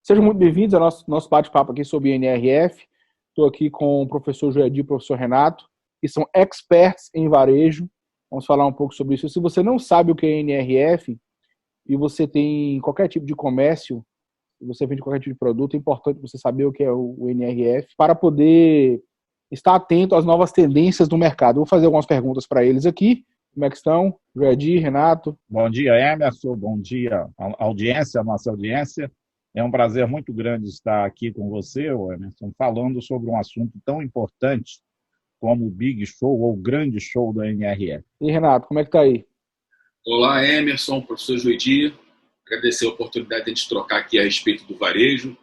Sejam muito bem-vindos ao nosso bate-papo aqui sobre NRF. Estou aqui com o professor Joedi e o professor Renato, que são experts em varejo. Vamos falar um pouco sobre isso. Se você não sabe o que é NRF e você tem qualquer tipo de comércio, você vende qualquer tipo de produto, é importante você saber o que é o NRF para poder estar atento às novas tendências do mercado. Vou fazer algumas perguntas para eles aqui. Como é que estão? Joedi, Renato? Bom dia, Emerson. Bom dia, audiência, a nossa audiência. É um prazer muito grande estar aqui com você, Emerson, falando sobre um assunto tão importante como o Big Show ou o Grande Show da NRF. E Renato, como é que está aí? Olá, Emerson, professor Joedi. Agradecer a oportunidade de a gente trocar aqui a respeito do varejo.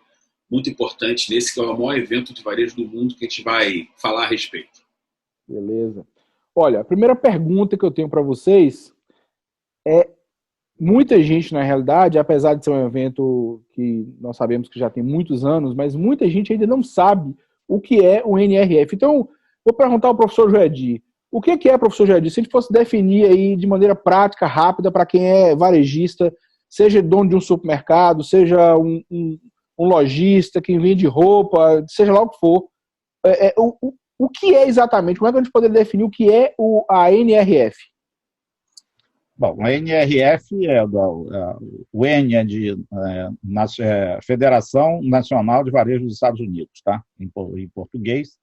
Muito importante nesse que é o maior evento de varejo do mundo que a gente vai falar a respeito. Beleza. Olha, a primeira pergunta que eu tenho para vocês é: muita gente, na realidade, apesar de ser um evento que nós sabemos que já tem muitos anos, mas muita gente ainda não sabe o que é o NRF. Então, vou perguntar ao professor Joedi. O que é, professor Joedi? Se a gente fosse definir aí de maneira prática, rápida, para quem é varejista, seja dono de um supermercado, seja um lojista, quem vende roupa, seja lá o que for, o que é exatamente? Como é que a gente poderia definir o que é a NRF? Bom, a NRF o N é de Federação Nacional de Varejo dos Estados Unidos, tá? Em português.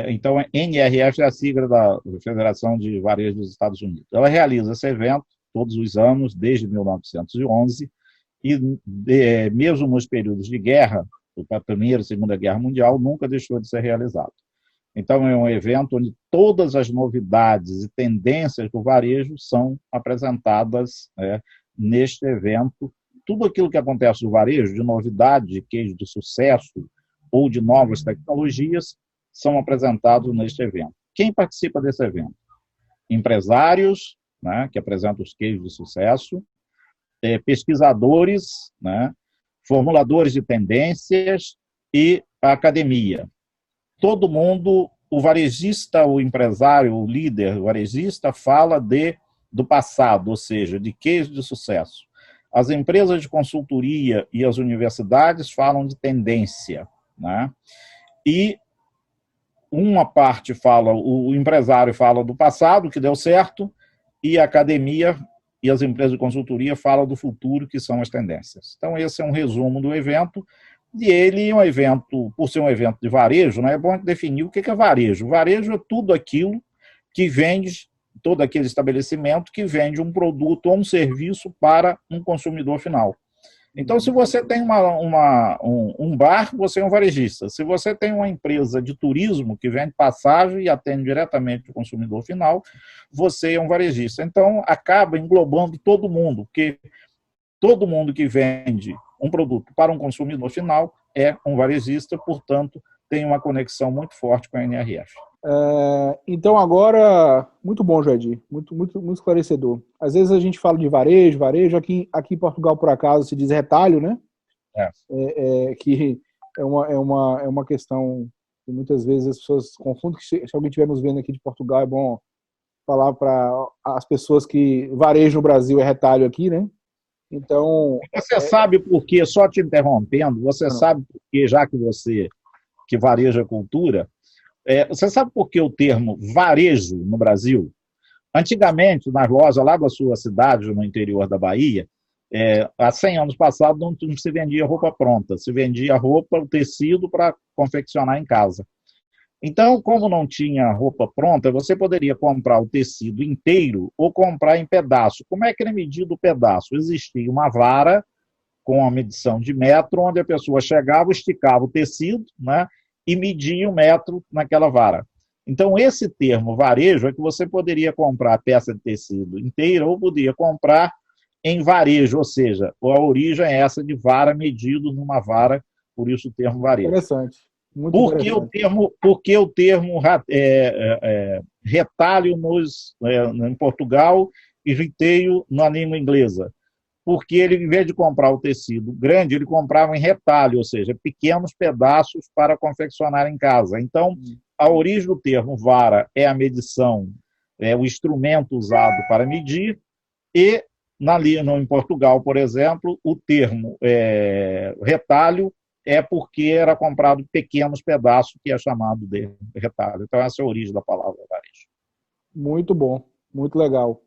Então, a NRF é a sigla da Federação de Varejo dos Estados Unidos. Ela realiza esse evento todos os anos, desde 1911, e mesmo nos períodos de guerra, a Primeira e Segunda Guerra Mundial, nunca deixou de ser realizado. Então, é um evento onde todas as novidades e tendências do varejo são apresentadas neste evento. Tudo aquilo que acontece no varejo, de novidade, de case de sucesso ou de novas tecnologias, são apresentados neste evento. Quem participa desse evento? Empresários, que apresentam os cases de sucesso, pesquisadores, formuladores de tendências e a academia. Todo mundo, o varejista, o empresário, o líder, o varejista, fala do passado, ou seja, de case de sucesso. As empresas de consultoria e as universidades falam de tendência, E uma parte fala, o empresário fala do passado, que deu certo, e a academia e as empresas de consultoria falam do futuro, que são as tendências. Então, esse é um resumo do evento. E ele é um evento, por ser um evento de varejo, é bom definir o que é varejo. Varejo é tudo aquilo que vende, todo aquele estabelecimento que vende um produto ou um serviço para um consumidor final. Então, se você tem um bar, você é um varejista. Se você tem uma empresa de turismo que vende passagem e atende diretamente o consumidor final, você é um varejista. Então, acaba englobando todo mundo, porque todo mundo que vende um produto para um consumidor final é um varejista, portanto, tem uma conexão muito forte com a NRF. Então agora, muito bom, Joedi, muito esclarecedor. Às vezes a gente fala de varejo, aqui em Portugal, por acaso, se diz retalho, né? Que é uma questão que muitas vezes as pessoas confundem, que se alguém estiver nos vendo aqui de Portugal, é bom falar para as pessoas que varejo no Brasil é retalho aqui, né? Então... Você sabe por quê, só te interrompendo, sabe por quê, já que você que vareja cultura, você sabe por que o termo varejo no Brasil? Antigamente, nas lojas lá da sua cidade, no interior da Bahia, há 100 anos passados, não se vendia roupa pronta, se vendia roupa, o tecido para confeccionar em casa. Então, como não tinha roupa pronta, você poderia comprar o tecido inteiro ou comprar em pedaço. Como é que era medido o pedaço? Existia uma vara com a medição de metro, onde a pessoa chegava, esticava o tecido, e media o metro naquela vara. Então, esse termo varejo é que você poderia comprar a peça de tecido inteira ou poderia comprar em varejo, ou seja, a origem é essa de vara medido numa vara, por isso o termo varejo. Interessante. Por que o termo retalho em Portugal e retail na língua inglesa? Porque ele, em vez de comprar o tecido grande, ele comprava em retalho, ou seja, pequenos pedaços para confeccionar em casa. Então, a origem do termo vara é a medição, o instrumento usado para medir, e Em Portugal, por exemplo, o termo retalho é porque era comprado pequenos pedaços, que é chamado de retalho. Então, essa é a origem da palavra varejo. Muito bom, muito legal.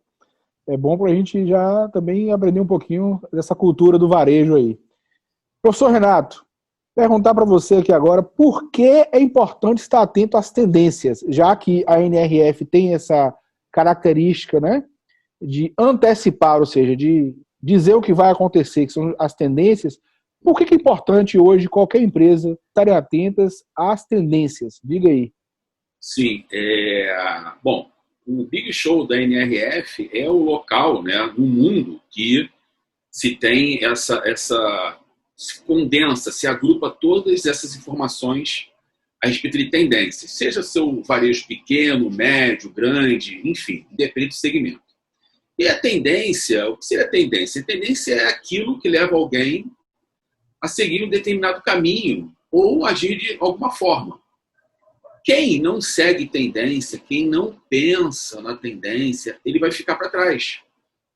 É bom para a gente já também aprender um pouquinho dessa cultura do varejo aí. Professor Renato, perguntar para você aqui agora por que é importante estar atento às tendências, já que a NRF tem essa característica, né, de antecipar, ou seja, de dizer o que vai acontecer, que são as tendências. Por que é importante hoje qualquer empresa estarem atentas às tendências? Diga aí. Sim, bom, o Big Show da NRF é o local, né, no mundo que se tem se condensa, se agrupa todas essas informações a respeito de tendências, seja seu varejo pequeno, médio, grande, enfim, depende do segmento. E a tendência, o que seria a tendência? A tendência é aquilo que leva alguém a seguir um determinado caminho ou agir de alguma forma. Quem não segue tendência, quem não pensa na tendência, ele vai ficar para trás.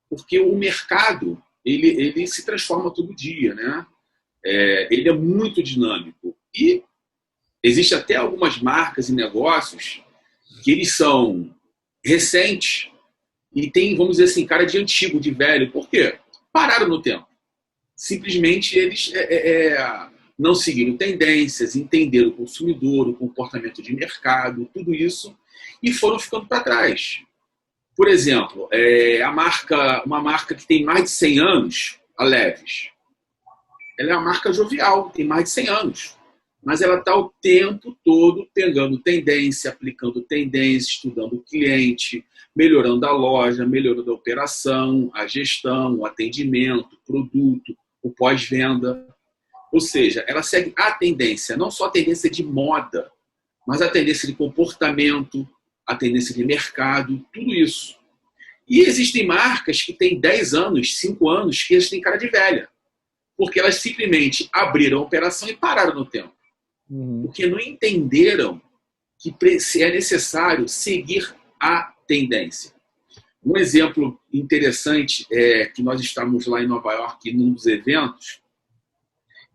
Porque o mercado, ele se transforma todo dia, né? Ele é muito dinâmico. E existe até algumas marcas e negócios que eles são recentes e tem, vamos dizer assim, cara de antigo, de velho. Por quê? Pararam no tempo. Simplesmente eles não seguiram tendências, entenderam o consumidor, o comportamento de mercado, tudo isso, e foram ficando para trás. Por exemplo, uma marca que tem mais de 100 anos, a Levi's. Ela é uma marca jovial, tem mais de 100 anos. Mas ela está o tempo todo pegando tendência, aplicando tendência, estudando o cliente, melhorando a loja, melhorando a operação, a gestão, o atendimento, o produto, o pós-venda. Ou seja, ela segue a tendência, não só a tendência de moda, mas a tendência de comportamento, a tendência de mercado, tudo isso. E existem marcas que têm 10 anos, 5 anos, que elas têm cara de velha. Porque elas simplesmente abriram a operação e pararam no tempo. Porque não entenderam que é necessário seguir a tendência. Um exemplo interessante é que nós estávamos lá em Nova York num dos eventos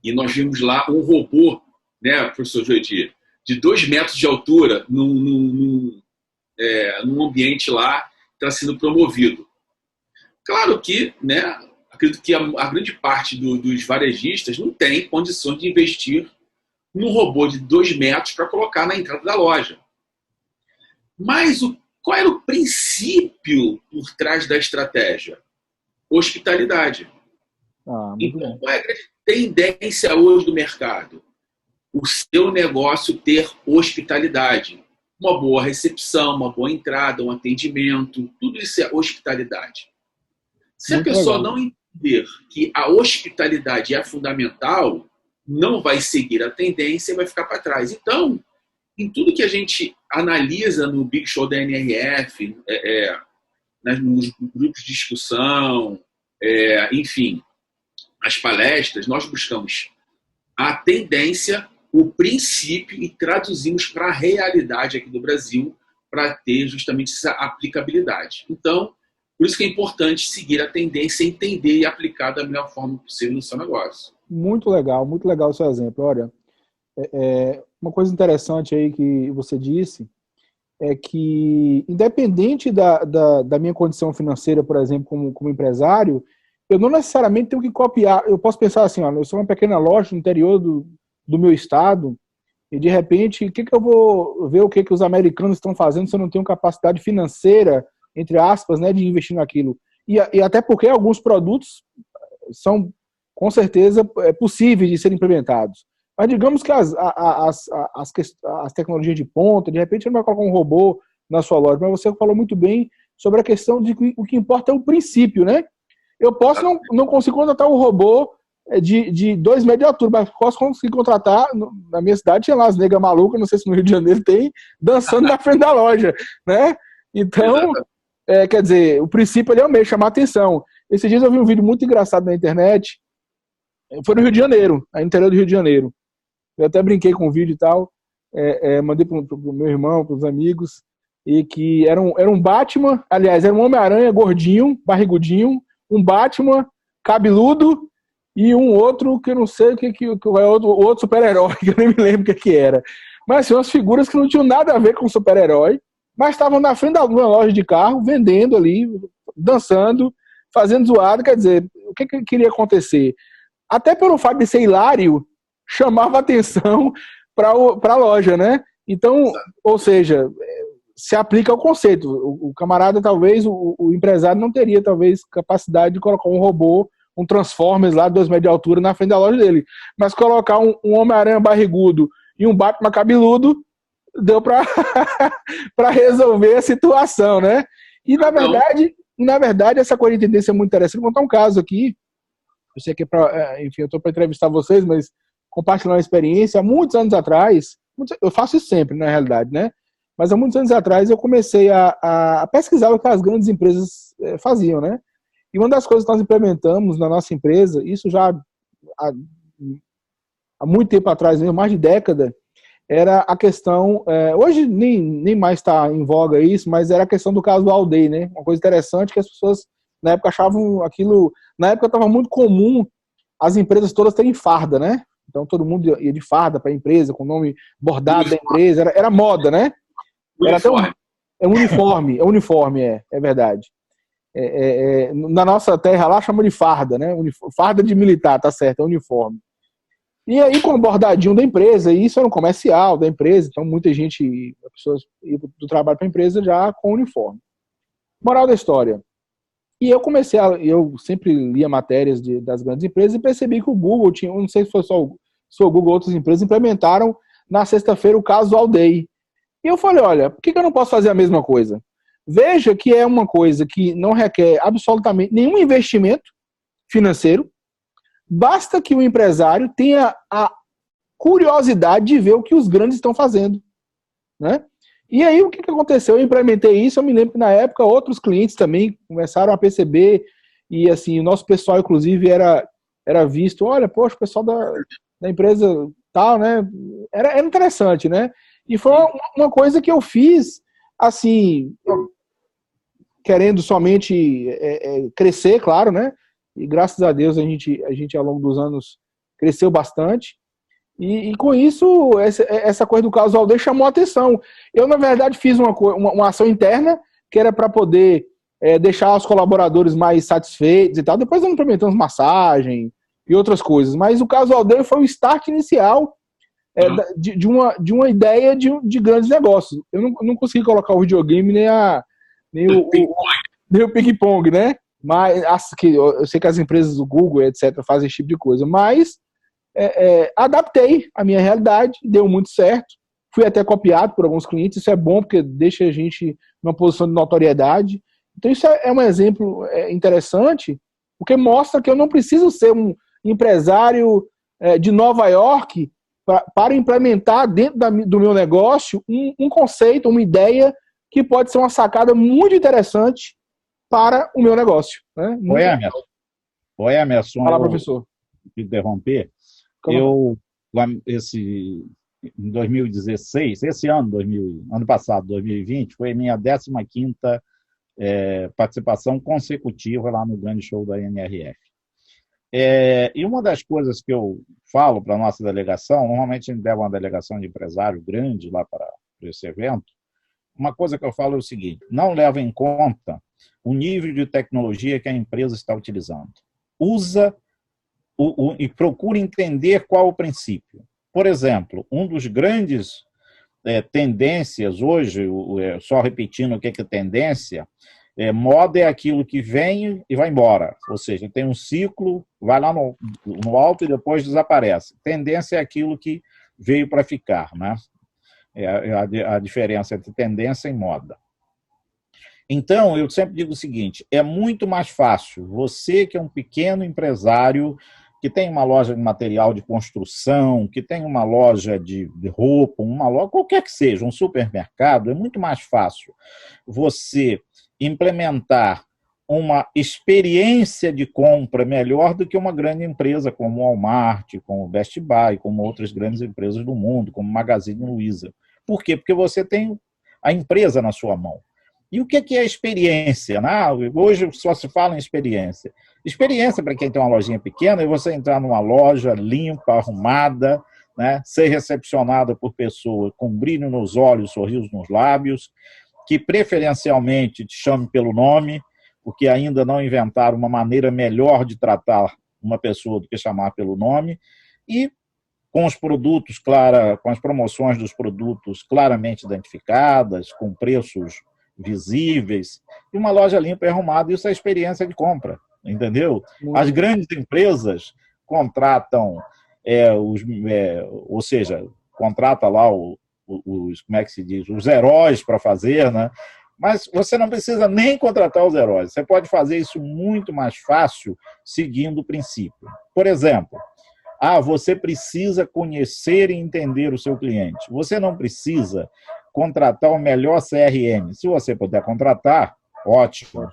e nós vimos lá um robô, né, professor Joedir, de 2 metros de altura num ambiente lá que está sendo promovido. Claro que, né, acredito que a grande parte dos varejistas não tem condições de investir num robô de 2 metros para colocar na entrada da loja. Mas qual era o princípio por trás da estratégia? Hospitalidade. Então, qual é a grande tendência hoje do mercado? O seu negócio ter hospitalidade. Uma boa recepção, uma boa entrada, um atendimento, tudo isso é hospitalidade. Se a pessoa não entender que a hospitalidade é fundamental, não vai seguir a tendência e vai ficar para trás. Então, em tudo que a gente analisa no Big Show da NRF, nos grupos de discussão, enfim, as palestras, nós buscamos a tendência, o princípio e traduzimos para a realidade aqui do Brasil para ter justamente essa aplicabilidade. Então, por isso que é importante seguir a tendência, entender e aplicar da melhor forma possível no seu negócio. Muito legal o seu exemplo. Olha, uma coisa interessante aí que você disse é que, independente da minha condição financeira, por exemplo, como empresário, eu não necessariamente tenho que copiar. Eu posso pensar assim, olha, eu sou uma pequena loja no interior do meu estado e, de repente, o que eu vou ver o que os americanos estão fazendo se eu não tenho capacidade financeira, entre aspas, né, de investir naquilo. E até porque alguns produtos são, com certeza, possíveis de serem implementados. Mas digamos que as tecnologias de ponta, de repente, você não vai colocar um robô na sua loja, mas você falou muito bem sobre a questão de que o que importa é o princípio, né? Eu posso não conseguir contratar um robô de 2 metros de altura, mas posso conseguir contratar, na minha cidade tinha lá as negas malucas, não sei se no Rio de Janeiro tem, dançando na frente da loja, né? Então, quer dizer, o princípio ali é o mesmo, chamar atenção. Esses dias eu vi um vídeo muito engraçado na internet, foi no Rio de Janeiro, no interior do Rio de Janeiro. Eu até brinquei com o vídeo e tal, mandei pro meu irmão, pros amigos, e que era um Batman, aliás, era um Homem-Aranha gordinho, barrigudinho, um Batman cabeludo e um outro que eu não sei o que é outro super-herói, que eu nem me lembro o que era. Mas assim, umas figuras que não tinham nada a ver com super-herói, mas estavam na frente de uma loja de carro, vendendo ali, dançando, fazendo zoada. Quer dizer, o que queria acontecer? Até pelo fato de ser hilário, chamava atenção para a loja, né? Então, ou seja, se aplica ao conceito. O camarada, talvez, o empresário não teria, talvez, capacidade de colocar um robô, um Transformers lá, 2 metros de altura, na frente da loja dele. Mas colocar um Homem-Aranha barrigudo e um Batman cabeludo, deu para resolver a situação, né? E, na verdade, essa coisa de tendência é muito interessante. Vou contar um caso aqui. Eu sei que enfim, eu estou para entrevistar vocês, mas compartilhar uma experiência. Há muitos anos atrás, eu faço isso sempre, na realidade, né? Mas há muitos anos atrás eu comecei a pesquisar o que as grandes empresas faziam, né? E uma das coisas que nós implementamos na nossa empresa, isso já há muito tempo atrás, mesmo, mais de década, era a questão, hoje nem mais está em voga isso, mas era a questão do casual day, né? Uma coisa interessante que as pessoas na época achavam aquilo, na época estava muito comum as empresas todas terem farda, né? Então todo mundo ia de farda para a empresa, com o nome bordado da empresa, era moda, né? Era até uniforme, é verdade. Na nossa terra lá chama de farda, né? Farda de militar, tá certo, é uniforme. E aí com o bordadinho da empresa, e isso era um comercial da empresa, então muita gente, as pessoas iam do trabalho para a empresa já com uniforme. Moral da história. E eu sempre lia matérias das grandes empresas e percebi que o Google tinha, não sei se foi só o Google, outras empresas implementaram na sexta-feira o Casual Day. E eu falei, olha, por que eu não posso fazer a mesma coisa? Veja que é uma coisa que não requer absolutamente nenhum investimento financeiro, basta que o empresário tenha a curiosidade de ver o que os grandes estão fazendo, né? E aí o que aconteceu? Eu implementei isso, eu me lembro que na época outros clientes também começaram a perceber, e assim, o nosso pessoal inclusive era visto, olha, poxa, o pessoal da empresa tal, né? Era interessante, né? E foi uma coisa que eu fiz, assim, querendo somente crescer, claro, né? E graças a Deus a gente ao longo dos anos cresceu bastante. E com isso, essa coisa do casual day chamou a atenção. Eu, na verdade, fiz uma ação interna que era para poder deixar os colaboradores mais satisfeitos e tal. Depois nós implementamos massagem e outras coisas. Mas o casual day foi o start inicial de uma ideia de grandes negócios. Eu não consegui colocar o videogame nem o ping-pong, né? Mas eu sei que as empresas do Google, etc., fazem esse tipo de coisa. Mas adaptei a minha realidade, deu muito certo. Fui até copiado por alguns clientes. Isso é bom porque deixa a gente numa posição de notoriedade. Então isso é um exemplo interessante, porque mostra que eu não preciso ser um empresário de Nova York para implementar dentro do meu negócio um conceito, uma ideia que pode ser uma sacada muito interessante para o meu negócio. Né? Oi, Emerson. Fala, professor. Interromper. Eu, em 2016, ano passado, 2020, foi a minha 15ª participação consecutiva lá no grande show da NRF. E uma das coisas que eu falo para a nossa delegação, normalmente a gente leva uma delegação de empresário grande lá para esse evento, uma coisa que eu falo é o seguinte: não leva em conta o nível de tecnologia que a empresa está utilizando. Usa e procura entender qual o princípio. Por exemplo, um dos grandes tendências hoje, só repetindo o que é tendência, moda é aquilo que vem e vai embora. Ou seja, tem um ciclo, vai lá no alto e depois desaparece. Tendência é aquilo que veio para ficar, né? A diferença entre tendência e moda. Então, eu sempre digo o seguinte: é muito mais fácil você, que é um pequeno empresário, que tem uma loja de material de construção, que tem uma loja de roupa, uma loja, qualquer que seja, um supermercado, é muito mais fácil você implementar uma experiência de compra melhor do que uma grande empresa como o Walmart, como o Best Buy, como outras grandes empresas do mundo, como o Magazine Luiza. Por quê? Porque você tem a empresa na sua mão. E o que é experiência? Né? Hoje só se fala em experiência. Experiência, para quem tem uma lojinha pequena, é você entrar numa loja limpa, arrumada, né? Ser recepcionada por pessoas com brilho nos olhos, sorriso nos lábios, que preferencialmente te chame pelo nome, porque ainda não inventaram uma maneira melhor de tratar uma pessoa do que chamar pelo nome, e com os produtos, com as promoções dos produtos claramente identificadas, com preços visíveis, e uma loja limpa e arrumada. Isso é experiência de compra, entendeu? As grandes empresas contratam, ou seja, contrata lá como é que se diz, os heróis para fazer, né? Mas você não precisa nem contratar os heróis. Você pode fazer isso muito mais fácil seguindo o princípio. Por exemplo, você precisa conhecer e entender o seu cliente. Você não precisa contratar o melhor CRM. Se você puder contratar, ótimo.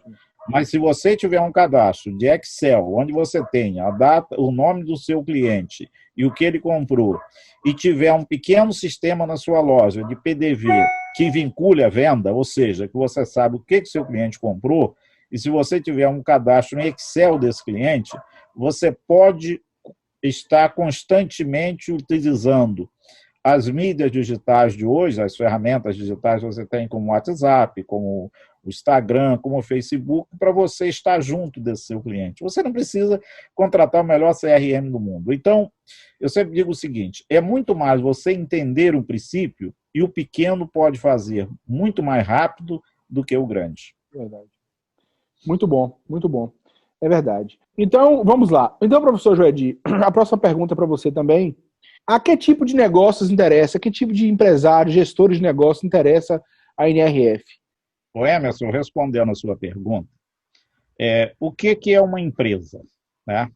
Mas se você tiver um cadastro de Excel, onde você tenha a data, o nome do seu cliente e o que ele comprou, e tiver um pequeno sistema na sua loja de PDV que vincule a venda, ou seja, que você sabe o que seu cliente comprou, e se você tiver um cadastro em Excel desse cliente, você pode estar constantemente utilizando as mídias digitais de hoje, as ferramentas digitais que você tem como o WhatsApp, como o Instagram, como o Facebook, para você estar junto desse seu cliente. Você não precisa contratar o melhor CRM do mundo. Então, eu sempre digo o seguinte, é muito mais você entender o princípio, e o pequeno pode fazer muito mais rápido do que o grande. Verdade. Muito bom, muito bom. É verdade. Então, vamos lá. Então, professor Joedi, a próxima pergunta para você também. A que tipo de negócios interessa, que tipo de empresário, gestores de negócios interessa a NRF? O Emerson, respondendo a sua pergunta, o que é uma empresa? Né?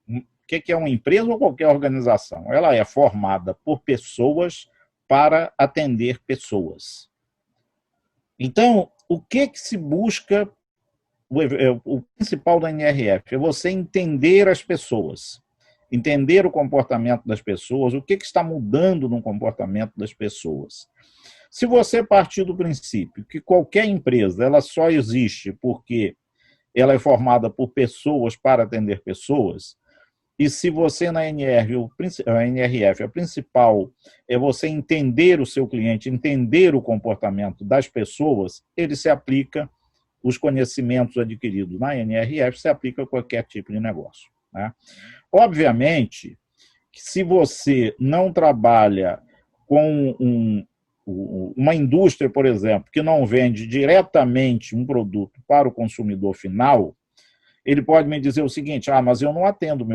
O que é uma empresa ou qualquer organização? Ela é formada por pessoas para atender pessoas. Então, o que se busca? O principal da NRF é você entender as pessoas, entender o comportamento das pessoas, o que está mudando no comportamento das pessoas. Se você partir do princípio que qualquer empresa ela só existe porque ela é formada por pessoas para atender pessoas, e se você na NRF, a principal é você entender o seu cliente, entender o comportamento das pessoas, ele se aplica, os conhecimentos adquiridos na NRF se aplica a qualquer tipo de negócio. Né? Obviamente, que se você não trabalha com uma indústria, por exemplo, que não vende diretamente um produto para o consumidor final, ele pode me dizer o seguinte, mas eu não atendo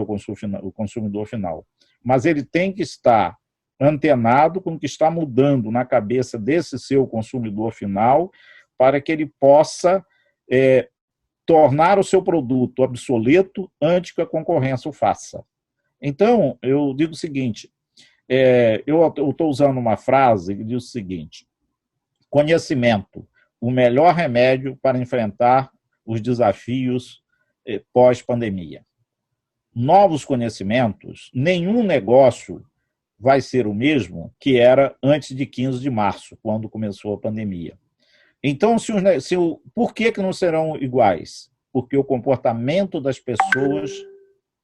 o consumidor final. Mas ele tem que estar antenado com o que está mudando na cabeça desse seu consumidor final para que ele possa tornar o seu produto obsoleto antes que a concorrência o faça. Então, eu digo o seguinte, eu estou usando uma frase que diz o seguinte, conhecimento, o melhor remédio para enfrentar os desafios pós-pandemia. Novos conhecimentos, nenhum negócio vai ser o mesmo que era antes de 15 de março, quando começou a pandemia. Então, por que não serão iguais? Porque o comportamento das pessoas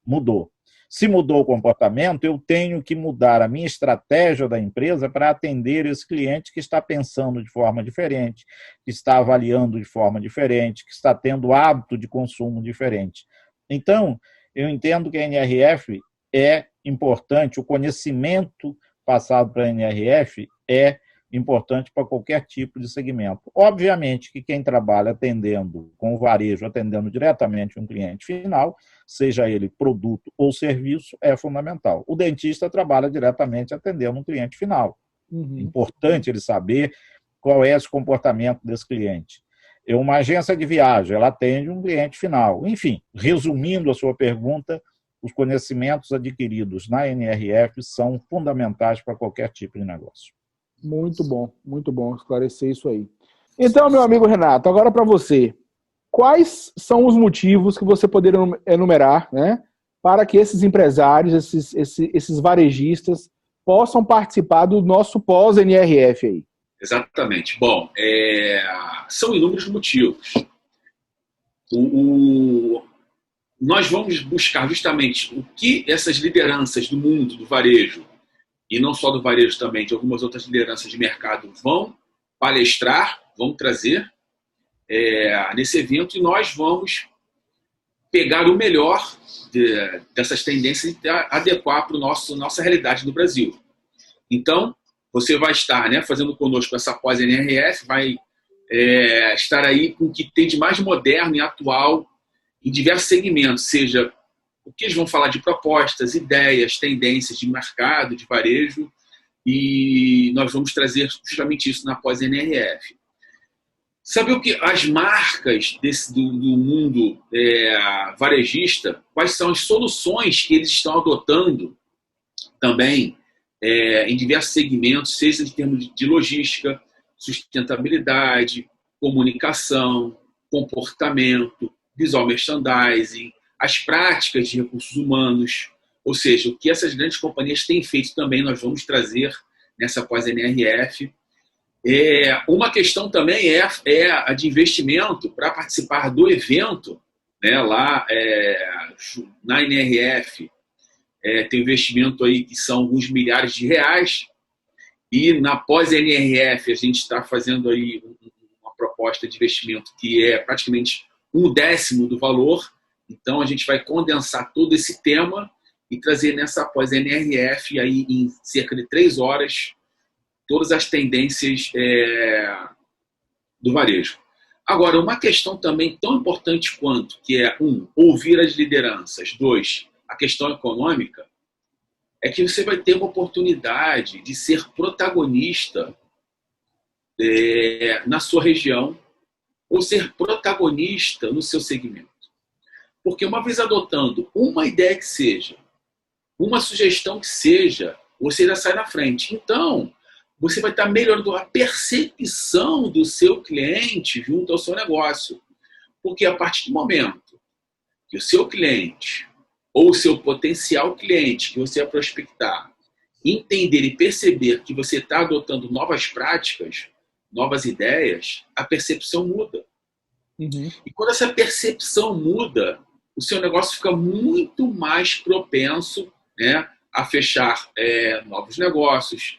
mudou. Se mudou o comportamento, eu tenho que mudar a minha estratégia da empresa para atender esse cliente que está pensando de forma diferente, que está avaliando de forma diferente, que está tendo hábito de consumo diferente. Então, eu entendo que a NRF é importante, o conhecimento passado para a NRF é importante para qualquer tipo de segmento. Obviamente que quem trabalha atendendo com o varejo, atendendo diretamente um cliente final, seja ele produto ou serviço, é fundamental. O dentista trabalha diretamente atendendo um cliente final. Importante ele saber qual é esse comportamento desse cliente. Uma agência de viagem, ela atende um cliente final. Enfim, resumindo a sua pergunta, os conhecimentos adquiridos na NRF são fundamentais para qualquer tipo de negócio. Muito bom esclarecer isso aí. Então, meu amigo Renato, agora para você, quais são os motivos que você poderia enumerar, né, para que esses empresários, esses varejistas possam participar do nosso pós-NRF aí? Exatamente. Bom, São inúmeros motivos. Nós vamos buscar justamente o que essas lideranças do mundo, do varejo, e não só do varejo também, de algumas outras lideranças de mercado, vão palestrar, vão trazer nesse evento, e nós vamos pegar o melhor dessas tendências e adequar para a nossa realidade no Brasil. Então, você vai estar, né, fazendo conosco essa pós-NRF, vai estar aí com o que tem de mais moderno e atual em diversos segmentos, seja o que eles vão falar de propostas, ideias, tendências de mercado, de varejo, e nós vamos trazer justamente isso na pós-NRF. Sabe o que as marcas do mundo varejista, quais são as soluções que eles estão adotando também em diversos segmentos, seja em termos de logística, sustentabilidade, comunicação, comportamento, visual merchandising, as práticas de recursos humanos, ou seja, o que essas grandes companhias têm feito também nós vamos trazer nessa pós-NRF. Uma questão também é a de investimento para participar do evento, né, lá na NRF. Tem investimento aí que são alguns milhares de reais, e na pós-NRF a gente está fazendo aí uma proposta de investimento que é praticamente 1/10 do valor. Então a gente vai condensar todo esse tema e trazer nessa pós-NRF aí em cerca de 3 horas todas as tendências do varejo. Agora, uma questão também tão importante quanto, que é, ouvir as lideranças, 2, a questão econômica, é que você vai ter uma oportunidade de ser protagonista na sua região ou ser protagonista no seu segmento. Porque uma vez adotando uma ideia que seja, uma sugestão que seja, você já sai na frente. Então, você vai estar melhorando a percepção do seu cliente junto ao seu negócio. Porque a partir do momento que o seu cliente ou o seu potencial cliente que você vai prospectar entender e perceber que você está adotando novas práticas, novas ideias, a percepção muda. Uhum. E quando essa percepção muda, o seu negócio fica muito mais propenso, né, a fechar novos negócios,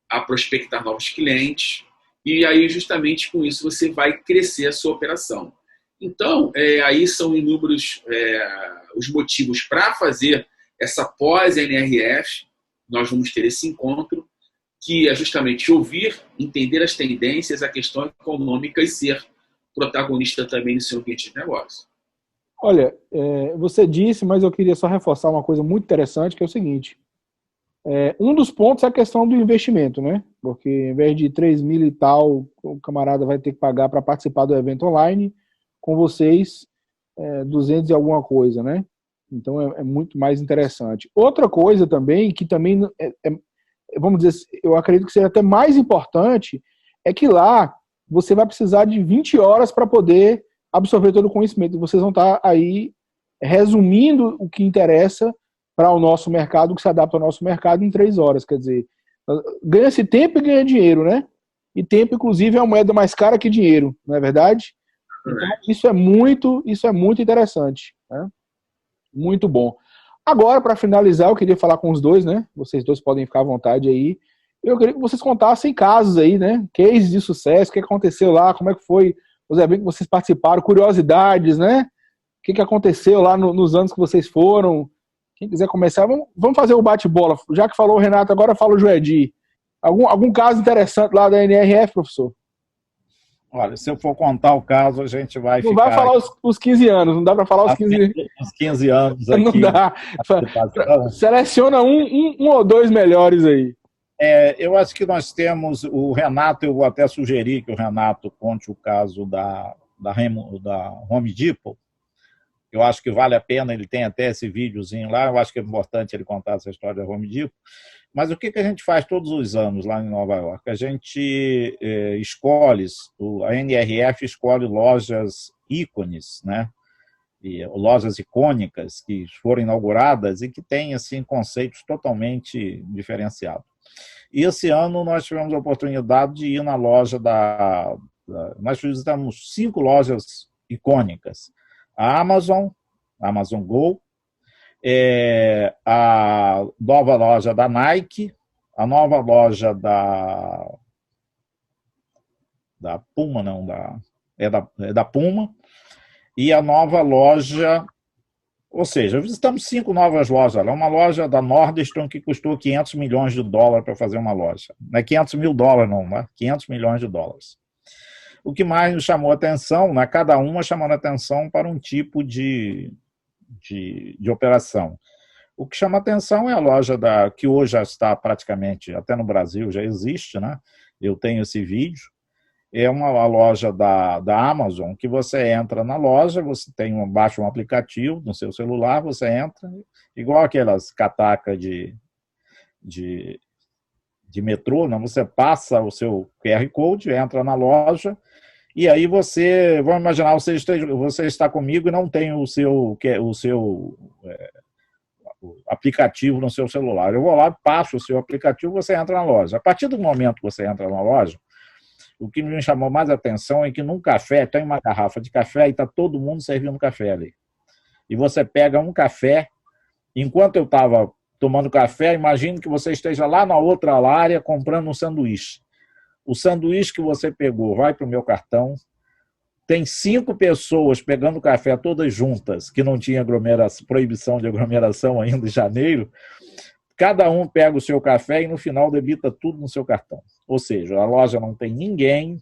a prospectar novos clientes, e aí justamente com isso você vai crescer a sua operação. Então, aí são inúmeros os motivos para fazer essa pós-NRF. Nós vamos ter esse encontro, que é justamente ouvir, entender as tendências, a questão econômica e ser protagonista também no seu ambiente de negócio. Olha, você disse, mas eu queria só reforçar uma coisa muito interessante, que é o seguinte. Um dos pontos é a questão do investimento, né? Porque em vez de 3 mil e tal, o camarada vai ter que pagar para participar do evento online, com vocês, 200 e alguma coisa, né? Então é muito mais interessante. Outra coisa também, que também, vamos dizer, eu acredito que seja até mais importante, é que lá você vai precisar de 20 horas para poder absorver todo o conhecimento. Vocês vão estar aí resumindo o que interessa para o nosso mercado, o que se adapta ao nosso mercado em 3 horas. Quer dizer, ganha-se tempo e ganha dinheiro, né? E tempo, inclusive, é uma moeda mais cara que dinheiro, não é verdade? Então, isso é muito interessante, né? Muito bom. Agora, para finalizar, eu queria falar com os dois, né? Vocês dois podem ficar à vontade aí. Eu queria que vocês contassem casos aí, né? Cases de sucesso, o que aconteceu lá, como é que foi os eventos que vocês participaram, curiosidades, né? O que aconteceu lá nos anos que vocês foram. Quem quiser começar, vamos fazer o bate-bola. Já que falou o Renato, agora fala o Joedi. Algum caso interessante lá da NRF, professor? Olha, se eu for contar o caso, a gente vai não ficar... Não vai falar os 15 anos, não dá para falar os 15 anos aqui. Não dá. Seleciona um ou dois melhores aí. Eu acho que nós temos... O Renato, eu vou até sugerir que o Renato conte o caso da Home Depot. Eu acho que vale a pena, ele tem até esse videozinho lá, eu acho que é importante ele contar essa história da Home Depot. Mas o que a gente faz todos os anos lá em Nova York? A gente escolhe, a NRF escolhe lojas ícones, né? E lojas icônicas que foram inauguradas e que têm assim, conceitos totalmente diferenciados. E esse ano nós tivemos a oportunidade de ir na loja da Nós visitamos 5 lojas icônicas. A Amazon Go, a nova loja da Nike, a nova loja da Puma, não, da Puma, e a nova loja, ou seja, visitamos 5 novas lojas. Uma loja da Nordstrom que custou $500 milhões para fazer uma loja. Não é $500 mil, não, né? $500 milhões. O que mais nos chamou a atenção, né? Cada uma chamando a atenção para um tipo de operação. O que chama a atenção é a loja que hoje já está praticamente, até no Brasil já existe, né? Eu tenho esse vídeo. É a loja da Amazon, que você entra na loja, você baixa um aplicativo no seu celular, você entra, igual aquelas catacas de metrô, né? Você passa o seu QR Code, entra na loja, e aí vamos imaginar, você está comigo e não tem o seu aplicativo no seu celular. Eu vou lá, passo o seu aplicativo, você entra na loja. A partir do momento que você entra na loja, o que me chamou mais a atenção é que num café, tem uma garrafa de café e está todo mundo servindo café ali. E você pega um café, enquanto eu estava tomando café, imagine que você esteja lá na outra área comprando um sanduíche. O sanduíche que você pegou vai para o meu cartão, tem 5 pessoas pegando café todas juntas, que não tinha proibição de aglomeração ainda em janeiro, cada um pega o seu café e no final debita tudo no seu cartão. Ou seja, a loja não tem ninguém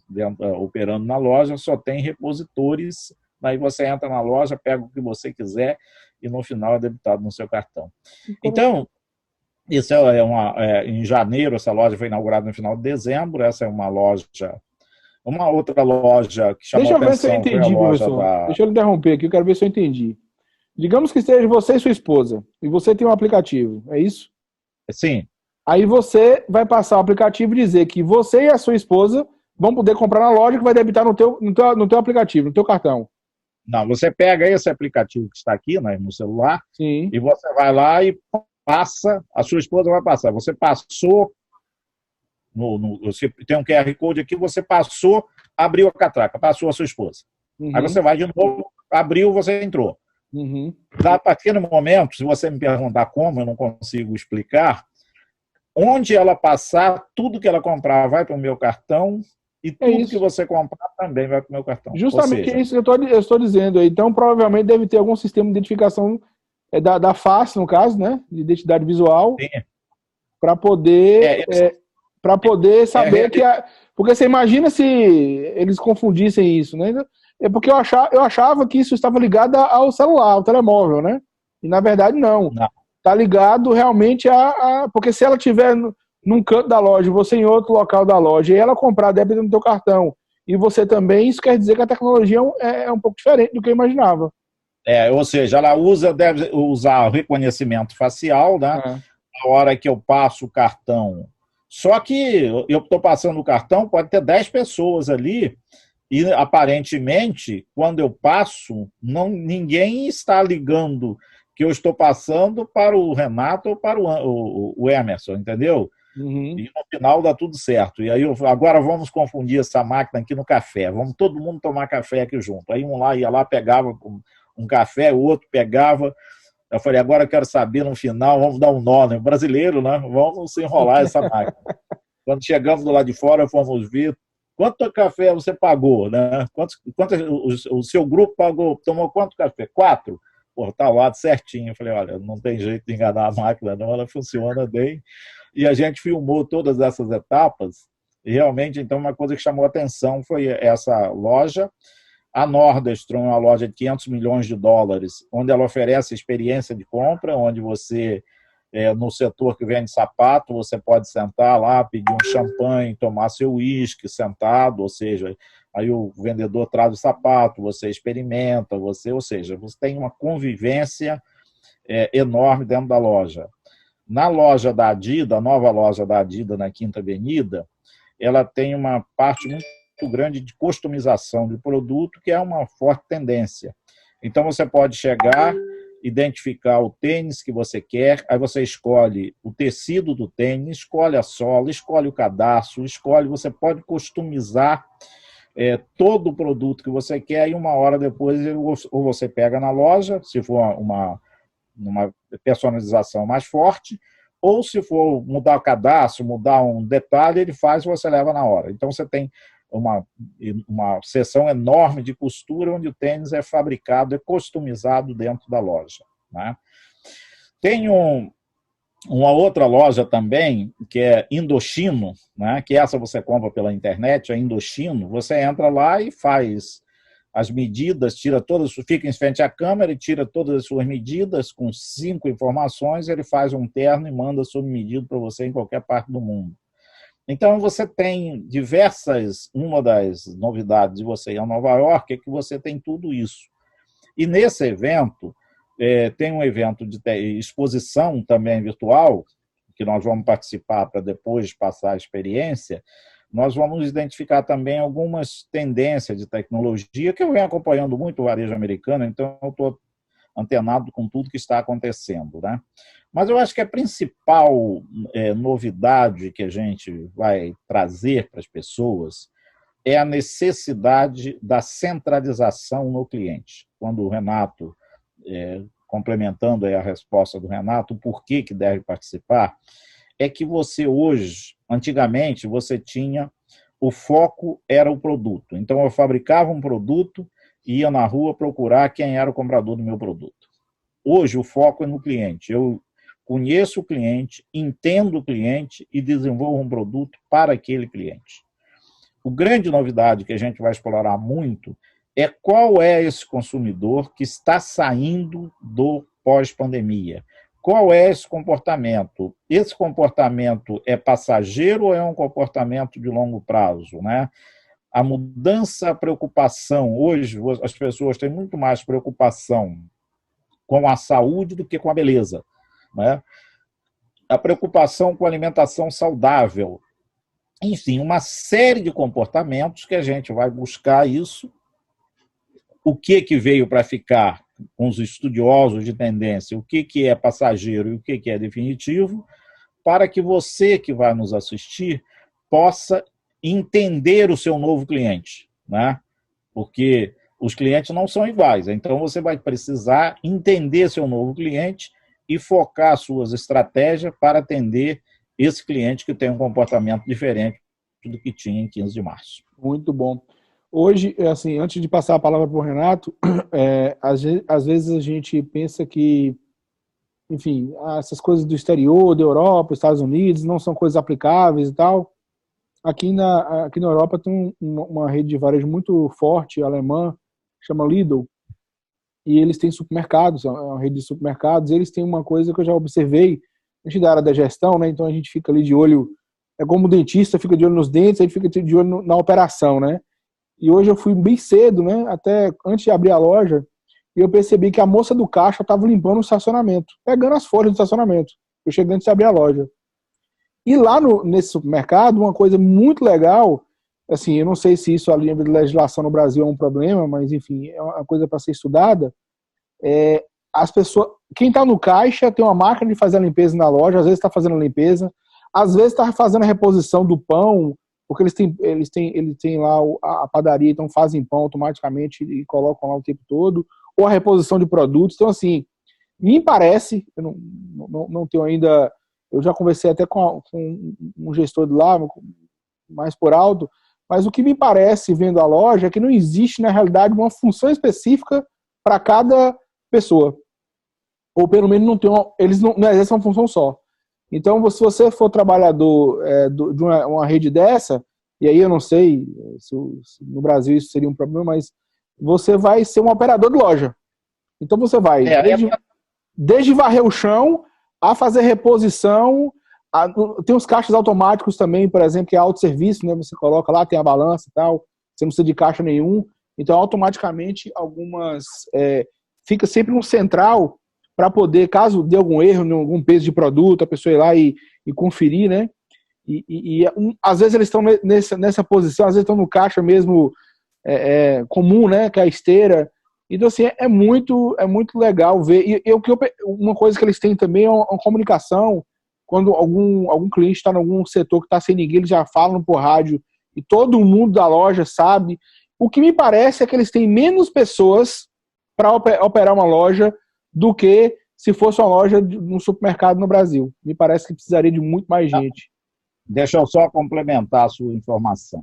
operando na loja, só tem repositores. Aí você entra na loja, pega o que você quiser e no final é debitado no seu cartão. Então, isso em janeiro, essa loja foi inaugurada no final de dezembro. Essa é uma loja. Uma outra loja que chamou Deixa eu ver se eu atenção entendi, professor. Deixa eu interromper aqui, eu quero ver se eu entendi. Digamos que esteja você e sua esposa, e você tem um aplicativo, é isso? Sim. Aí você vai passar o aplicativo e dizer que você e a sua esposa vão poder comprar na loja que vai debitar no teu aplicativo, no teu cartão. Não, você pega esse aplicativo que está aqui, né, no celular, sim, e você vai lá e passa, a sua esposa vai passar. Você passou, você tem um QR Code aqui, você passou, abriu a catraca, passou a sua esposa. Uhum. Aí você vai de novo, abriu, você entrou. Uhum. A partir do momento, se você me perguntar como, eu não consigo explicar, onde ela passar, tudo que ela comprar vai para o meu cartão e tudo que você comprar também vai para o meu cartão. Justamente isso que eu estou dizendo aí. Então, provavelmente deve ter algum sistema de identificação da face, no caso, né? De identidade visual, para poder saber que... Porque você imagina se eles confundissem isso, né? É porque eu achava que isso estava ligado ao celular, ao telemóvel, né? E, na verdade, não. Está ligado realmente porque se ela estiver num canto da loja, você em outro local da loja, e ela comprar débito no teu cartão, e você também, isso quer dizer que a tecnologia é um pouco diferente do que eu imaginava. Ou seja, ela deve usar o reconhecimento facial, né? Na hora que eu passo o cartão. Só que eu estou passando o cartão, pode ter 10 pessoas ali, e aparentemente, quando eu passo, ninguém está ligando que eu estou passando para o Renato ou para o Emerson, entendeu? Uhum. E no final dá tudo certo. E aí, agora vamos confundir essa máquina aqui no café. Vamos todo mundo tomar café aqui junto. Aí um lá ia lá, pegava um café, o outro pegava. Eu falei, agora eu quero saber no final, vamos dar um nó, né? Brasileiro, né? Vamos enrolar essa máquina. Quando chegamos do lado de fora, fomos ver quanto café você pagou, né? O seu grupo pagou, tomou quanto café? 4? Pô, tá lá certinho. Eu falei, olha, não tem jeito de enganar a máquina, não, ela funciona bem. E a gente filmou todas essas etapas, e realmente, então, uma coisa que chamou a atenção foi essa loja. A Nordstrom é uma loja de $500 milhões, onde ela oferece experiência de compra, onde você, no setor que vende sapato, você pode sentar lá, pedir um champanhe, tomar seu uísque sentado, ou seja, aí o vendedor traz o sapato, você experimenta, ou seja, você tem uma convivência enorme dentro da loja. Na loja da Adidas, a nova loja da Adidas na Quinta Avenida, ela tem uma parte muito grande de customização de produto, que é uma forte tendência. Então, você pode chegar, identificar o tênis que você quer, aí você escolhe o tecido do tênis, escolhe a sola, escolhe o cadarço, você pode customizar todo o produto que você quer e 1 hora depois ou você pega na loja, se for uma personalização mais forte, ou se for mudar o cadastro, mudar um detalhe, ele faz e você leva na hora. Então você tem uma seção enorme de costura onde o tênis é fabricado, é customizado dentro da loja, né? Tem uma outra loja também, que é Indochino, né? Que essa você compra pela internet, é Indochino. Você entra lá e faz as medidas, tira todas, fica em frente à câmera e tira todas as suas medidas com 5 informações, ele faz um terno e manda sob medida para você em qualquer parte do mundo. Então você tem uma das novidades de você ir a Nova York é que você tem tudo isso. E nesse evento, tem um evento de exposição também virtual, que nós vamos participar para depois passar a experiência. Nós vamos identificar também algumas tendências de tecnologia, que eu venho acompanhando muito o varejo americano, então eu estou antenado com tudo que está acontecendo, né? Mas eu acho que a principal novidade que a gente vai trazer para as pessoas é a necessidade da centralização no cliente. Quando o Renato, complementando aí a resposta do Renato, o porquê que deve participar, é que você hoje, antigamente, você tinha, o foco era o produto. Então, eu fabricava um produto e ia na rua procurar quem era o comprador do meu produto. Hoje, o foco é no cliente. Eu conheço o cliente, entendo o cliente e desenvolvo um produto para aquele cliente. A grande novidade que a gente vai explorar muito é qual é esse consumidor que está saindo do pós-pandemia. Qual é esse comportamento? Esse comportamento é passageiro ou é um comportamento de longo prazo, né? A mudança, a preocupação. Hoje, as pessoas têm muito mais preocupação com a saúde do que com a beleza, né? A preocupação com a alimentação saudável. Enfim, uma série de comportamentos que a gente vai buscar isso. O que veio para ficar com os estudiosos de tendência, o que é passageiro e o que é definitivo, para que você que vai nos assistir possa entender o seu novo cliente, né? Porque os clientes não são iguais, então você vai precisar entender seu novo cliente e focar suas estratégias para atender esse cliente que tem um comportamento diferente do que tinha em 15 de março. Muito bom. Hoje, assim, antes de passar a palavra para o Renato, às vezes a gente pensa que, enfim, essas coisas do exterior, da Europa, Estados Unidos, não são coisas aplicáveis e tal. Aqui na Europa tem uma rede de varejo muito forte, alemã, chama Lidl, e eles têm supermercados, é uma rede de supermercados, e eles têm uma coisa que eu já observei, a gente da área da gestão, né, então a gente fica ali de olho, é como o dentista fica de olho nos dentes, a gente fica de olho na operação, né? E hoje eu fui bem cedo, né, até antes de abrir a loja, e eu percebi que a moça do caixa estava limpando o estacionamento, pegando as folhas do estacionamento. Eu cheguei antes de abrir a loja. E lá nesse supermercado, uma coisa muito legal, assim, eu não sei se isso, a nível de legislação no Brasil é um problema, mas enfim, é uma coisa para ser estudada, as pessoas, quem está no caixa tem uma máquina de fazer a limpeza na loja, às vezes está fazendo a limpeza, às vezes está fazendo a reposição do pão, porque eles têm lá a padaria, então fazem pão automaticamente e colocam lá o tempo todo, ou a reposição de produtos. Então, assim, me parece, eu não tenho ainda, eu já conversei até com um gestor de lá, mais por alto, mas o que me parece, vendo a loja, é que não existe, na realidade, uma função específica para cada pessoa. Ou, pelo menos, eles não exercem uma função só. Então, se você for trabalhador de uma rede dessa, e aí eu não sei se no Brasil isso seria um problema, mas você vai ser um operador de loja. Então, você vai desde varrer o chão a fazer reposição. Tem os caixas automáticos também, por exemplo, que é autosserviço, né? Você coloca lá, tem a balança e tal, você não precisa de caixa nenhum. Então, automaticamente, fica sempre um central para poder, caso dê algum erro, algum peso de produto, a pessoa ir lá e conferir, né? Às vezes eles estão nessa posição, às vezes estão no caixa mesmo comum, né? Que é a esteira. Então, assim, é muito legal ver. Uma coisa que eles têm também é uma comunicação. Quando algum cliente está em algum setor que está sem ninguém, eles já falam por rádio e todo mundo da loja sabe. O que me parece é que eles têm menos pessoas para operar uma loja do que se fosse uma loja de um supermercado no Brasil. Me parece que precisaria de muito mais gente. Deixa eu só complementar a sua informação.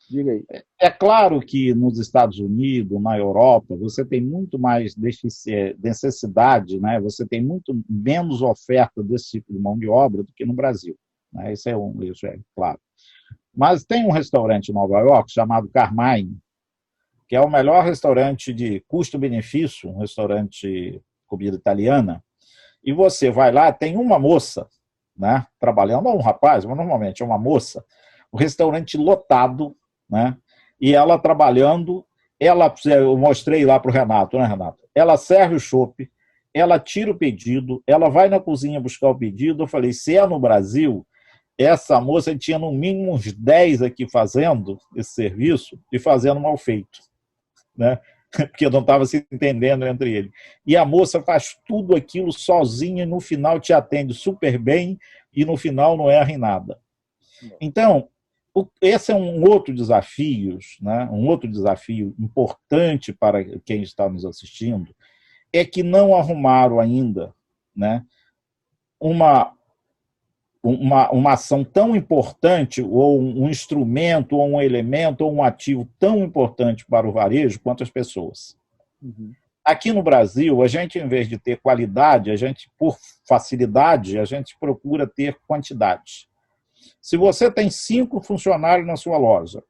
Diga aí. É claro que nos Estados Unidos, na Europa, você tem muito mais necessidade, né? Você tem muito menos oferta desse tipo de mão de obra do que no Brasil. Né? Isso é claro. Mas tem um restaurante em Nova York chamado Carmine, que é o melhor restaurante de custo-benefício, um restaurante de comida italiana, e você vai lá, tem uma moça, né, trabalhando, ou um rapaz, mas normalmente é uma moça, o restaurante lotado, né, e ela trabalhando, eu mostrei lá para o Renato, né, Renato? Ela serve o chopp, ela tira o pedido, ela vai na cozinha buscar o pedido, eu falei, se é no Brasil, essa moça tinha no mínimo uns 10 aqui fazendo esse serviço e fazendo mal feito, né? Porque não estava se entendendo entre eles. E a moça faz tudo aquilo sozinha e no final te atende super bem e no final não erra em nada. Então, esse é um outro desafio, né? Um outro desafio importante para quem está nos assistindo, é que não arrumaram ainda, né, uma ação tão importante, ou um instrumento, ou um elemento, ou um ativo tão importante para o varejo quanto as pessoas. Uhum. Aqui no Brasil, a gente, em vez de ter qualidade, por facilidade, a gente procura ter quantidade. Se você tem 5 funcionários na sua loja,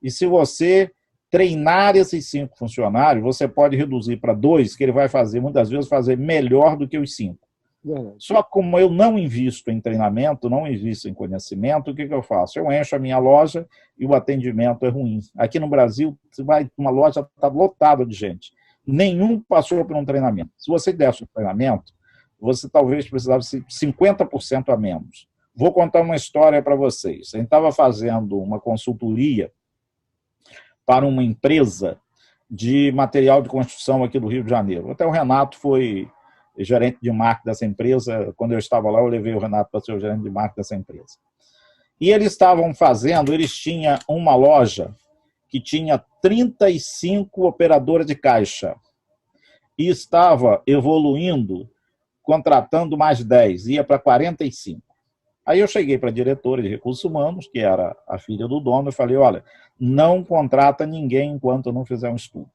e se você treinar esses 5 funcionários, você pode reduzir para 2, que ele vai fazer, muitas vezes, fazer melhor do que os 5. Só como eu não invisto em treinamento, não invisto em conhecimento, o que eu faço? Eu encho a minha loja e o atendimento é ruim. Aqui no Brasil, você vai uma loja, está lotada de gente. Nenhum passou por um treinamento. Se você desse um treinamento, você talvez precisasse de 50% a menos. Vou contar uma história para vocês. A gente estava fazendo uma consultoria para uma empresa de material de construção aqui do Rio de Janeiro. Até o Renato foi gerente de marketing dessa empresa. Quando eu estava lá, eu levei o Renato para ser o gerente de marketing dessa empresa. E eles tinham uma loja que tinha 35 operadoras de caixa e estava evoluindo, contratando mais 10, ia para 45. Aí eu cheguei para a diretora de recursos humanos, que era a filha do dono, e falei, olha, não contrata ninguém enquanto não fizer um estudo.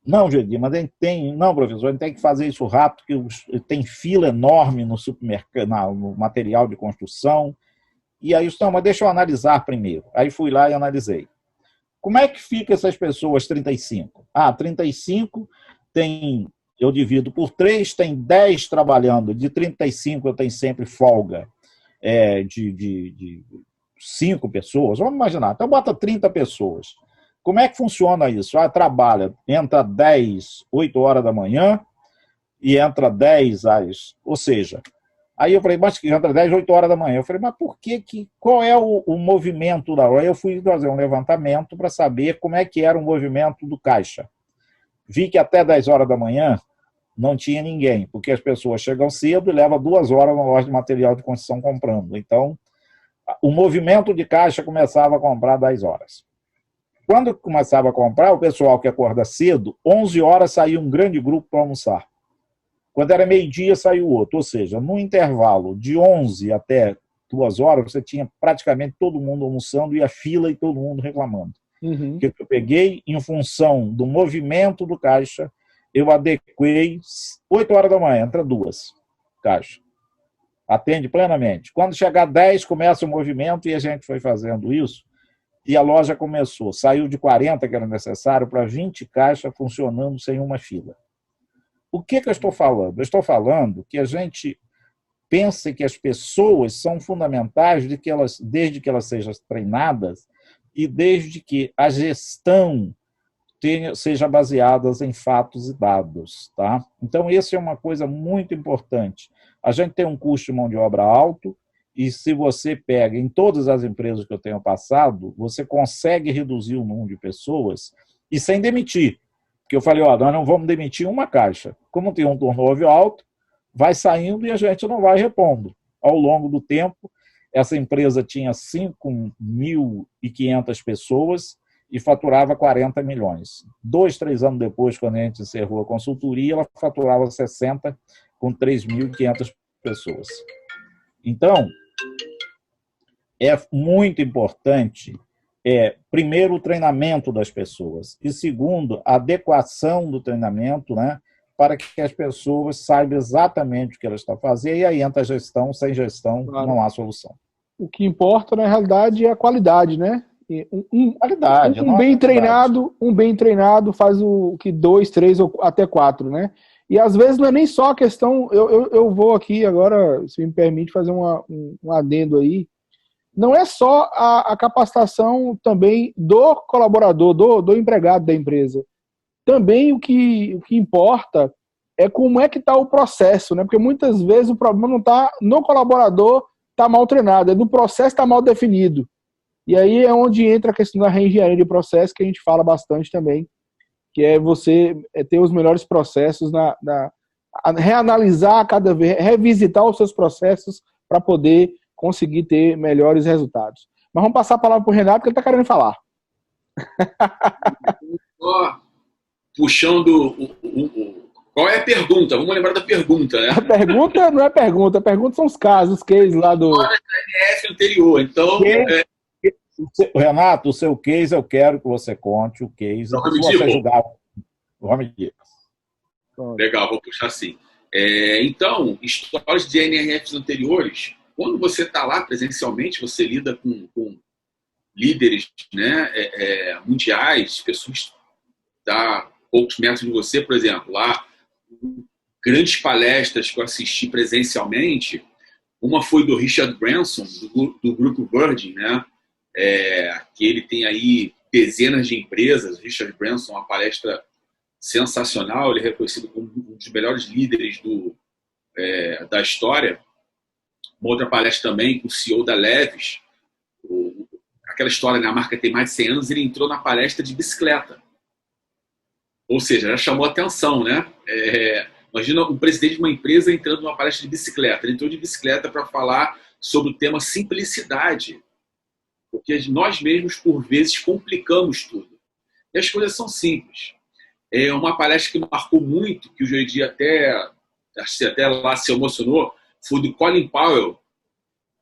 Não, Gedi, mas a gente tem... Não, professor, a gente tem que fazer isso rápido, porque tem fila enorme no supermercado, no material de construção. E aí, não, mas deixa eu analisar primeiro. Aí fui lá e analisei. Como é que fica essas pessoas 35? 35 eu divido por 3, tem 10 trabalhando. De 35 eu tenho sempre folga de 5 pessoas. Vamos imaginar, então bota 30 pessoas. Como é que funciona isso? Trabalha, entra 10, 8 horas da manhã e entra 10 às... Ou seja, aí eu falei, mas que entra 10, 8 horas da manhã. Eu falei, mas por que qual é o movimento da hora? Eu fui fazer um levantamento para saber como é que era o movimento do caixa. Vi que até 10 horas da manhã não tinha ninguém, porque as pessoas chegam cedo e levam 2 horas na loja de material de construção comprando. Então, o movimento de caixa começava a comprar 10 horas. Quando começava a comprar, o pessoal que acorda cedo, 11 horas saía um grande grupo para almoçar. Quando era meio-dia, saiu outro. Ou seja, no intervalo de 11 até 2 horas, você tinha praticamente todo mundo almoçando e a fila e todo mundo reclamando. Uhum. Que eu peguei, em função do movimento do caixa, eu adequei 8 horas da manhã, entra 2 caixa. Atende plenamente. Quando chegar 10, começa o movimento e a gente foi fazendo isso. E a loja começou, saiu de 40 que era necessário para 20 caixas funcionando sem uma fila. O que eu estou falando? Eu estou falando que a gente pensa que as pessoas são fundamentais desde que elas sejam treinadas e desde que a gestão seja baseada em fatos e dados. Tá? Então, isso é uma coisa muito importante. A gente tem um custo de mão de obra alto, e se você pega em todas as empresas que eu tenho passado, você consegue reduzir o número de pessoas e sem demitir. Porque eu falei, nós não vamos demitir uma caixa. Como tem um turnover alto, vai saindo e a gente não vai repondo. Ao longo do tempo, essa empresa tinha 5.500 pessoas e faturava 40 milhões. 2, 3 anos depois, quando a gente encerrou a consultoria, ela faturava 60 com 3.500 pessoas. Então, é muito importante, primeiro, o treinamento das pessoas e, segundo, a adequação do treinamento, né, para que as pessoas saibam exatamente o que elas estão fazendo, e aí entra a gestão. Sem gestão, claro, não há solução. O que importa, na realidade, é a qualidade, né? Qualidade. Um bem treinado faz o que 2, 3 ou até 4, né? E às vezes não é nem só a questão. Eu vou aqui agora, se me permite, fazer um adendo aí. Não é só a capacitação também do colaborador, do empregado da empresa. Também o que importa é como é que está o processo, né? Porque muitas vezes o problema não está no colaborador, está mal treinado, é no processo está mal definido. E aí é onde entra a questão da reengenharia de processo, que a gente fala bastante também, que é você ter os melhores processos, reanalisar cada vez, revisitar os seus processos para poder conseguir ter melhores resultados. Mas vamos passar a palavra para o Renato, que ele está querendo falar. Puxando qual é a pergunta? Vamos lembrar da pergunta, né? A pergunta não é pergunta, a pergunta são os casos, os cases lá do... Da NF anterior, então... Renato, o seu case, eu quero que você conte o case. Se você julgar, vamos dizer. Legal, vou puxar assim. Então, histórias de NRFs anteriores, quando você está lá presencialmente, você lida com líderes, né, mundiais, pessoas da poucos metros de você, por exemplo, lá, grandes palestras que eu assisti presencialmente, uma foi do Richard Branson, do grupo Virgin, né, que ele tem aí dezenas de empresas. Richard Branson, uma palestra sensacional, ele é reconhecido como um dos melhores líderes da história. Uma outra palestra também com o CEO da Levi's, aquela história, né, a marca tem mais de 100 anos, ele entrou na palestra de bicicleta. Ou seja, já chamou atenção, né? Imagina um presidente de uma empresa entrando numa palestra de bicicleta. Ele entrou de bicicleta para falar sobre o tema simplicidade. Porque nós mesmos, por vezes, complicamos tudo. E as coisas são simples. Uma palestra que marcou muito, que o Joedi até lá se emocionou, foi do Colin Powell,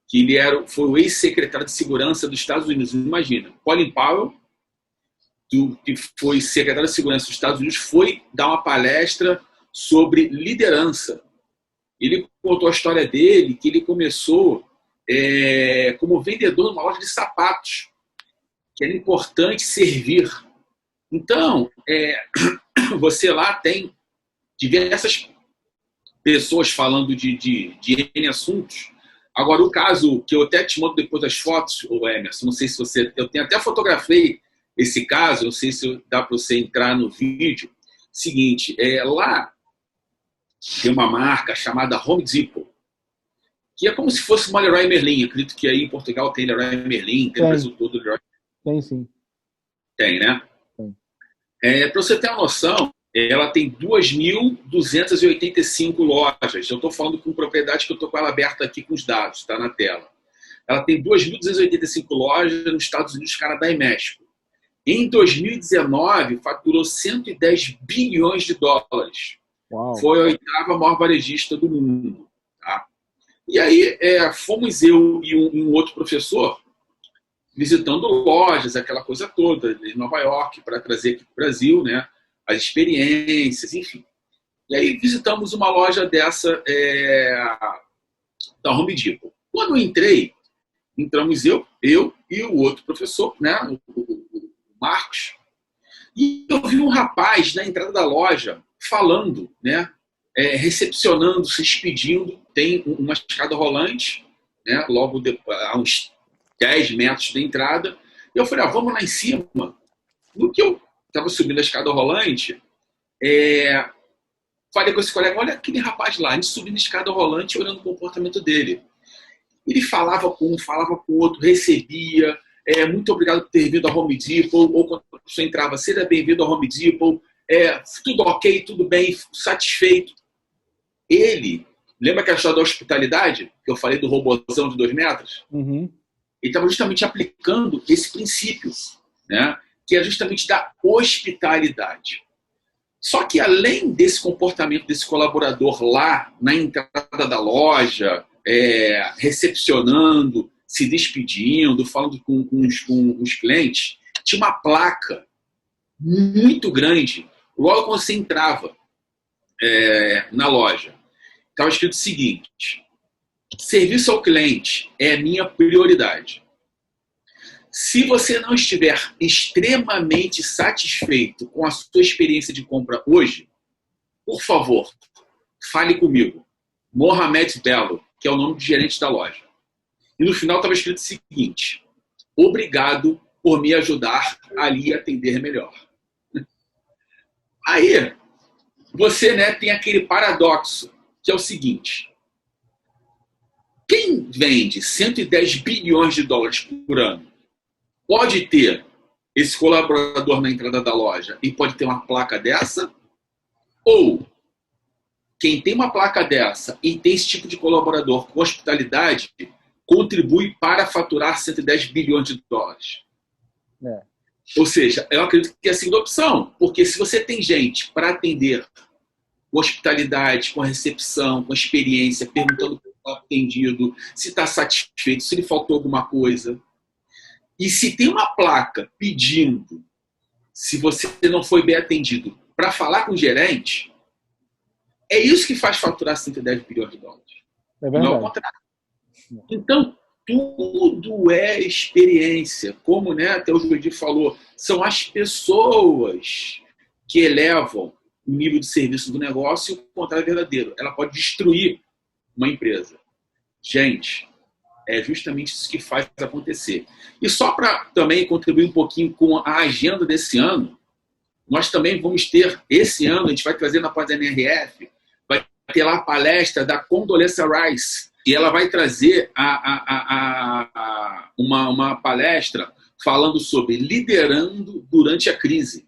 que foi o ex-secretário de Segurança dos Estados Unidos. Imagina, Colin Powell, que foi secretário de Segurança dos Estados Unidos, foi dar uma palestra sobre liderança. Ele contou a história dele, que ele começou como vendedor numa loja de sapatos, que era importante servir. Então, você lá tem diversas pessoas falando de N assuntos. Agora, o caso que eu até te mando depois das fotos, Emerson, não sei se você... Eu até fotografei esse caso, não sei se dá para você entrar no vídeo. Seguinte, lá tem uma marca chamada Home Depot, que é como se fosse uma Leroy Merlin. Eu acredito que aí em Portugal tem Leroy Merlin, tem o Brasil todo Leroy. Tem sim. Tem, né? Para você ter uma noção, ela tem 2.285 lojas. Eu estou falando com propriedade, que eu estou com ela aberta aqui com os dados, está na tela. Ela tem 2.285 lojas nos Estados Unidos, Canadá e México. Em 2019, faturou 110 bilhões de dólares. Uau. Foi a 8ª maior varejista do mundo. Tá? E aí, fomos eu e um outro professor visitando lojas, aquela coisa toda, em Nova York, para trazer aqui para o Brasil, né, as experiências, enfim. E aí visitamos uma loja dessa da Home Depot. Quando eu entrei, entramos eu e o outro professor, né, o Marcos, e eu vi um rapaz na entrada da loja falando, né, recepcionando, se despedindo. Tem uma escada rolante, né, logo a uns 10 metros da entrada. E eu falei, vamos lá em cima. No que eu estava subindo a escada rolante, falei com esse colega, olha aquele rapaz lá, a gente subindo a escada rolante, olhando o comportamento dele. Ele falava com um, falava com o outro, recebia, muito obrigado por ter vindo ao Home Depot, ou quando a pessoa entrava, seja bem-vindo ao Home Depot, tudo ok, tudo bem, satisfeito. Ele Lembra aquela história da hospitalidade, que eu falei do robôzão de 2 metros? Uhum. Ele estava justamente aplicando esse princípio, né? Que é justamente da hospitalidade. Só que além desse comportamento desse colaborador lá na entrada da loja, recepcionando, se despedindo, falando com os clientes, tinha uma placa muito grande logo quando você entrava na loja. Estava escrito o seguinte: serviço ao cliente é a minha prioridade. Se você não estiver extremamente satisfeito com a sua experiência de compra hoje, por favor, fale comigo. Mohamed Belo, que é o nome do gerente da loja. E no final estava escrito o seguinte: obrigado por me ajudar a lhe atender melhor. Aí, você, né, tem aquele paradoxo, que é o seguinte: quem vende 110 bilhões de dólares por ano pode ter esse colaborador na entrada da loja e pode ter uma placa dessa? Ou quem tem uma placa dessa e tem esse tipo de colaborador com hospitalidade contribui para faturar 110 bilhões de dólares? Ou seja, eu acredito que é a segunda opção, porque se você tem gente para atender com hospitalidade, com recepção, com experiência, perguntando como está atendido, se está satisfeito, se lhe faltou alguma coisa, e se tem uma placa pedindo, se você não foi bem atendido, para falar com o gerente, é isso que faz faturar 110 bilhões de dólares. É verdade. Não é o contrário. Então, tudo é experiência. Como, né, até o Judy falou, são as pessoas que elevam o nível de serviço do negócio, e o contrário é verdadeiro. Ela pode destruir uma empresa. Gente, é justamente isso que faz acontecer. E só para também contribuir um pouquinho com a agenda desse ano, nós também vamos ter, esse ano, a gente vai trazer na pós-NRF, vai ter lá a palestra da Condoleezza Rice, e ela vai trazer uma palestra falando sobre liderando durante a crise.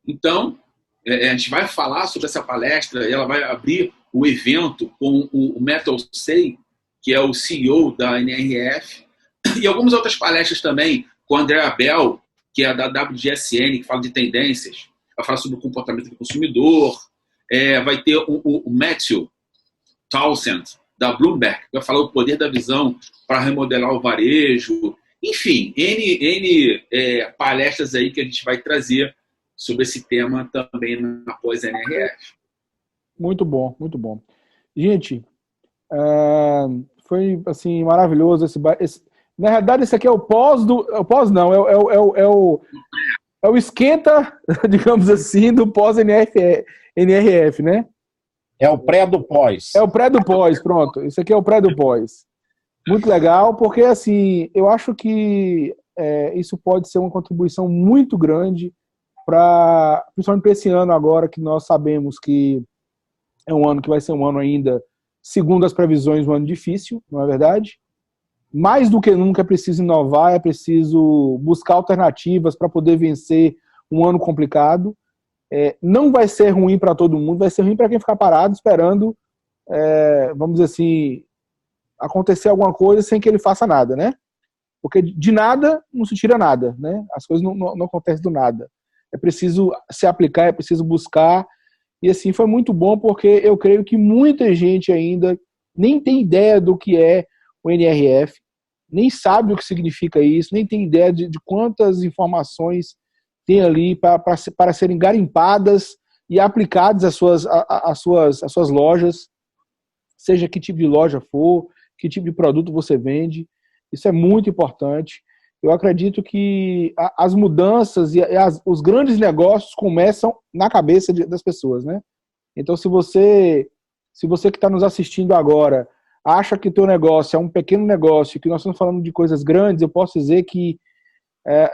Então, a gente vai falar sobre essa palestra, e ela vai abrir o evento com o Metal Say, que é o CEO da NRF, e algumas outras palestras também, com a Andrea Bell, que é da WGSN, que fala de tendências, vai falar sobre o comportamento do consumidor, vai ter o Matthew Townsend, da Bloomberg, que vai falar o poder da visão para remodelar o varejo, enfim, N palestras aí que a gente vai trazer sobre esse tema também na pós-NRF. Muito bom, muito bom. Gente, foi assim maravilhoso na verdade esse aqui é o pós do... O pós não, é o esquenta, digamos assim, do pós-NRF, né? É o pré do pós. É o pré do pós, pronto. Isso aqui é o pré do pós. Muito legal, porque assim, eu acho que isso pode ser uma contribuição muito grande principalmente para esse ano agora, que nós sabemos que é um ano que vai ser um ano ainda, segundo as previsões, um ano difícil, não é verdade? Mais do que nunca é preciso inovar, é preciso buscar alternativas para poder vencer um ano complicado. Não vai ser ruim para todo mundo, vai ser ruim para quem ficar parado esperando, vamos dizer assim, acontecer alguma coisa sem que ele faça nada, né? Porque de nada não se tira nada, né? As coisas não acontecem do nada. É preciso se aplicar, é preciso buscar. E assim, foi muito bom porque eu creio que muita gente ainda nem tem ideia do que é o NRF, nem sabe o que significa isso, nem tem ideia de quantas informações tem ali para serem garimpadas e aplicadas às suas lojas, seja que tipo de loja for, que tipo de produto você vende. Isso é muito importante. Eu acredito que as mudanças e os grandes negócios começam na cabeça das pessoas, né? Então, se você que está nos assistindo agora acha que o teu negócio é um pequeno negócio, que nós estamos falando de coisas grandes, eu posso dizer que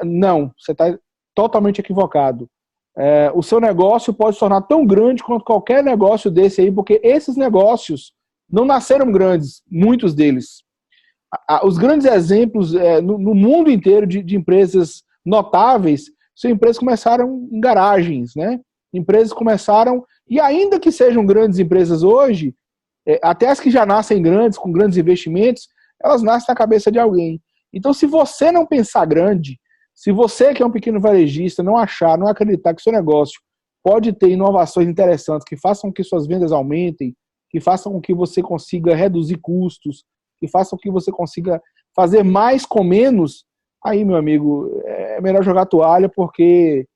não, você está totalmente equivocado. O seu negócio pode se tornar tão grande quanto qualquer negócio desse aí, porque esses negócios não nasceram grandes, muitos deles. Os grandes exemplos no mundo inteiro de empresas notáveis são empresas que começaram em garagens, né? Empresas que começaram, e ainda que sejam grandes empresas hoje, até as que já nascem grandes, com grandes investimentos, elas nascem na cabeça de alguém. Então, se você não pensar grande, se você que é um pequeno varejista não achar, não acreditar que seu negócio pode ter inovações interessantes que façam com que suas vendas aumentem, que façam com que você consiga reduzir custos, que façam com que você consiga fazer mais com menos, aí, meu amigo, é melhor jogar a toalha, porque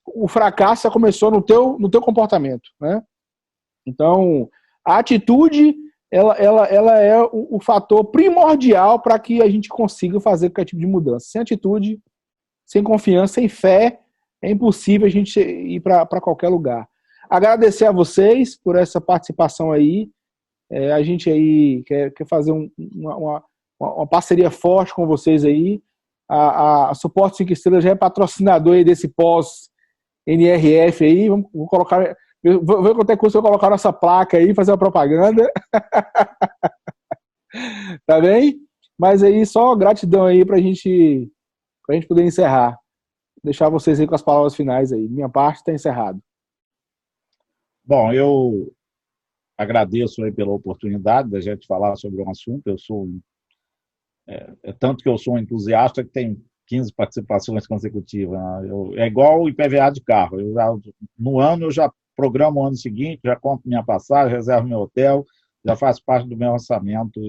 o fracasso já começou no teu comportamento, né? Então, a atitude, ela é o fator primordial para que a gente consiga fazer qualquer tipo de mudança. Sem atitude, sem confiança, sem fé, é impossível a gente ir para qualquer lugar. Agradecer a vocês por essa participação aí. A gente aí quer fazer uma parceria forte com vocês aí. A Suporte 5 Estrelas já é patrocinador aí desse pós-NRF aí. Vou colocar... Vou ver quanto é que custa eu colocar nossa placa aí, fazer uma propaganda. Tá bem? Mas aí, só gratidão aí pra gente poder encerrar. Deixar vocês aí com as palavras finais aí. Minha parte está encerrado. Bom, eu agradeço aí pela oportunidade da gente falar sobre um assunto. Eu sou tanto que eu sou um entusiasta que tem 15 participações consecutivas. É igual o IPVA de carro. No ano eu já programo o ano seguinte, já compro minha passagem, reservo meu hotel, já faz parte do meu orçamento,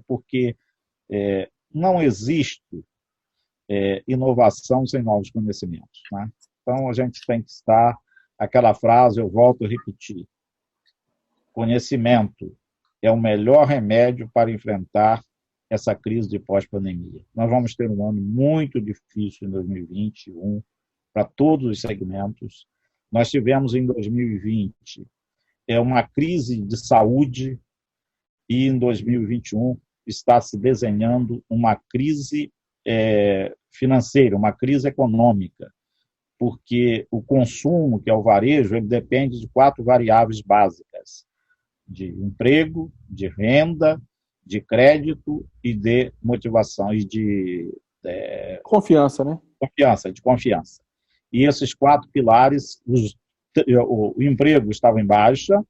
porque não existe inovação sem novos conhecimentos, né? Então, a gente tem que estar, aquela frase, eu volto a repetir, conhecimento é o melhor remédio para enfrentar essa crise de pós-pandemia. Nós vamos ter um ano muito difícil em 2021, para todos os segmentos. Nós tivemos em 2020 uma crise de saúde e em 2021 está se desenhando uma crise financeira, uma crise econômica, porque o consumo, que é o varejo, ele depende de 4 variáveis básicas: de emprego, de renda, de crédito e de motivação e de confiança, né? Confiança. E esses 4 pilares, o emprego estava em baixa,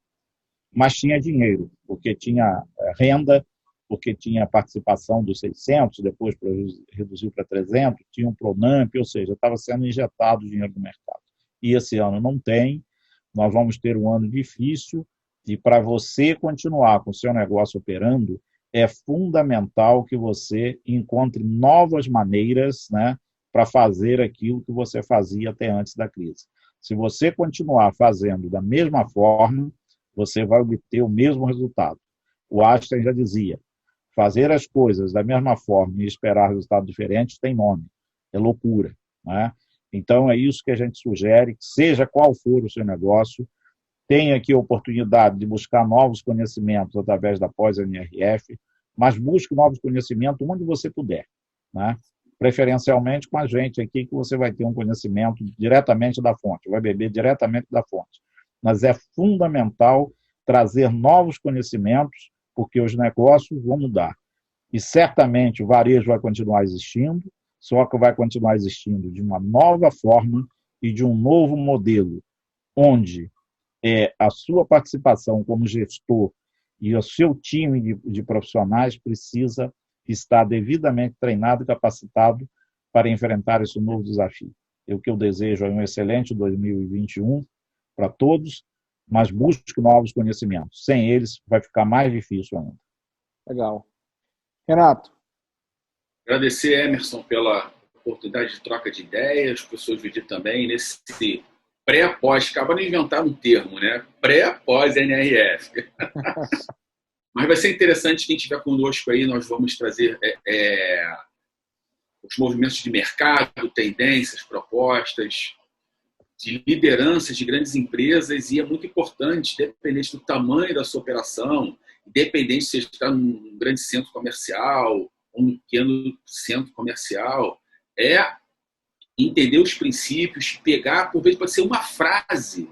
mas tinha dinheiro, porque tinha renda, porque tinha participação dos 600, depois reduziu para 300, tinha um Pronamp, ou seja, estava sendo injetado dinheiro no mercado. E esse ano não tem, nós vamos ter um ano difícil, e para você continuar com o seu negócio operando, é fundamental que você encontre novas maneiras, né, para fazer aquilo que você fazia até antes da crise. Se você continuar fazendo da mesma forma, você vai obter o mesmo resultado. O Einstein já dizia, fazer as coisas da mesma forma e esperar resultados diferentes tem nome, é loucura, né? Então, é isso que a gente sugere, que seja qual for o seu negócio, tenha aqui a oportunidade de buscar novos conhecimentos através da pós-NRF, mas busque novos conhecimentos onde você puder, né? Preferencialmente com a gente aqui, que você vai ter um conhecimento diretamente da fonte, vai beber diretamente da fonte. Mas é fundamental trazer novos conhecimentos, porque os negócios vão mudar. E certamente o varejo vai continuar existindo, só que vai continuar existindo de uma nova forma e de um novo modelo, onde a sua participação como gestor e o seu time de profissionais precisa estar devidamente treinado e capacitado para enfrentar esse novo desafio. O que eu desejo é um excelente 2021 para todos, mas busque novos conhecimentos. Sem eles, vai ficar mais difícil ainda. Legal. Renato. Agradecer, Emerson, pela oportunidade de troca de ideias, o professor Judy também, nesse pré-pós, acabaram de inventar um termo, né? Pré-pós-NRF. Mas vai ser interessante, quem estiver conosco aí, nós vamos trazer os movimentos de mercado, tendências, propostas, de lideranças de grandes empresas, e é muito importante, independente do tamanho da sua operação, independente se você está num grande centro comercial ou num pequeno centro comercial, entender os princípios, pegar, por vezes pode ser uma frase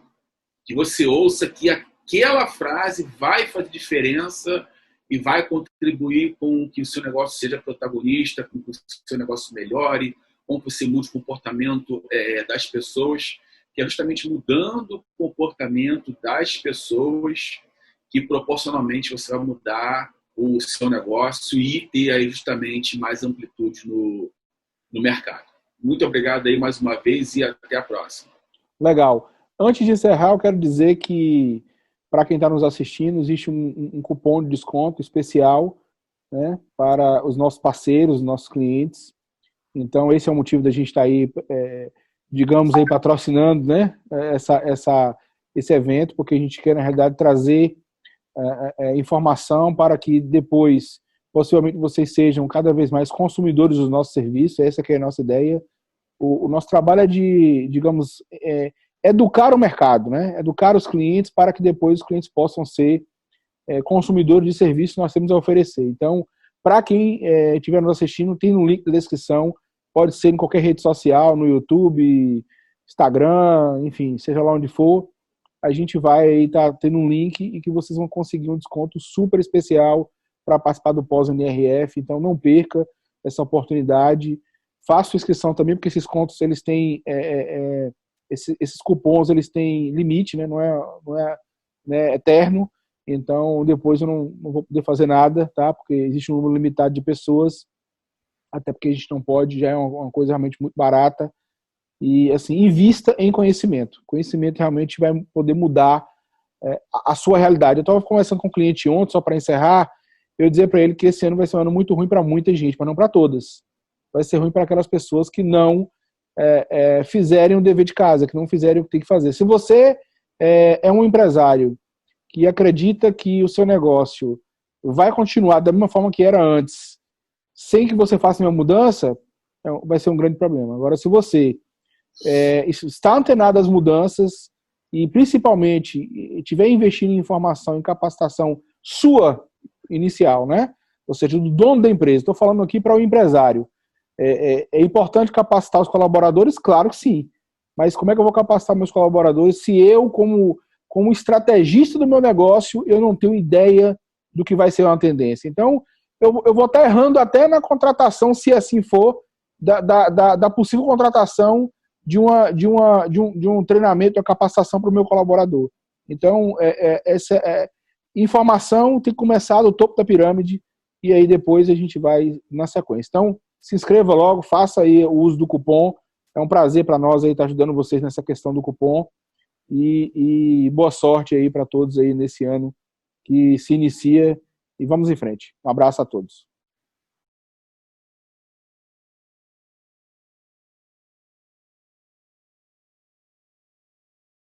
que você ouça, que aquela frase vai fazer diferença e vai contribuir com que o seu negócio seja protagonista, com que o seu negócio melhore, com que você mude o comportamento das pessoas, que é justamente mudando o comportamento das pessoas que proporcionalmente você vai mudar o seu negócio e ter aí justamente mais amplitude no mercado. Muito obrigado aí mais uma vez e até a próxima. Legal. Antes de encerrar, eu quero dizer que, para quem está nos assistindo, existe um cupom de desconto especial, né, para os nossos parceiros, nossos clientes. Então, esse é o motivo da gente estar aí, digamos, aí patrocinando, né, esse evento, porque a gente quer, na realidade, trazer informação para que depois, possivelmente, vocês sejam cada vez mais consumidores dos nossos serviços. Essa que é a nossa ideia. O nosso trabalho é de, digamos, educar o mercado, né? Educar os clientes para que depois os clientes possam ser consumidores de serviços que nós temos a oferecer. Então, para quem estiver nos assistindo, tem no link da descrição, pode ser em qualquer rede social, no YouTube, Instagram, enfim, seja lá onde for, a gente vai estar tendo um link e que vocês vão conseguir um desconto super especial para participar do pós-NRF. Então, não perca essa oportunidade. Faça sua inscrição também, porque esses contos, eles têm, esses cupons, eles têm limite, né? Não é né, eterno. Então, depois eu não vou poder fazer nada, tá? Porque existe um número limitado de pessoas, até porque a gente não pode, já é uma coisa realmente muito barata. E, assim, invista em conhecimento. Conhecimento realmente vai poder mudar a sua realidade. Eu estava conversando com um cliente ontem, só para encerrar, eu dizia para ele que esse ano vai ser um ano muito ruim para muita gente, mas não para todas. Vai ser ruim para aquelas pessoas que não fizerem o dever de casa, que não fizerem o que tem que fazer. Se você é um empresário que acredita que o seu negócio vai continuar da mesma forma que era antes, sem que você faça nenhuma mudança, vai ser um grande problema. Agora, se você está antenado às mudanças e, principalmente, estiver investindo em informação, em capacitação sua inicial, né? Ou seja, do dono da empresa. Estou falando aqui para o empresário. É importante capacitar os colaboradores? Claro que sim. Mas como é que eu vou capacitar meus colaboradores se eu, como estrategista do meu negócio, eu não tenho ideia do que vai ser uma tendência? Então, eu vou estar errando até na contratação, se assim for, da possível contratação de um treinamento, uma capacitação para o meu colaborador. Então, essa informação tem que começar do topo da pirâmide e aí depois a gente vai na sequência. Então, se inscreva logo, faça aí o uso do cupom. É um prazer para nós aí estar ajudando vocês nessa questão do cupom e boa sorte aí para todos aí nesse ano que se inicia e vamos em frente. Um abraço a todos.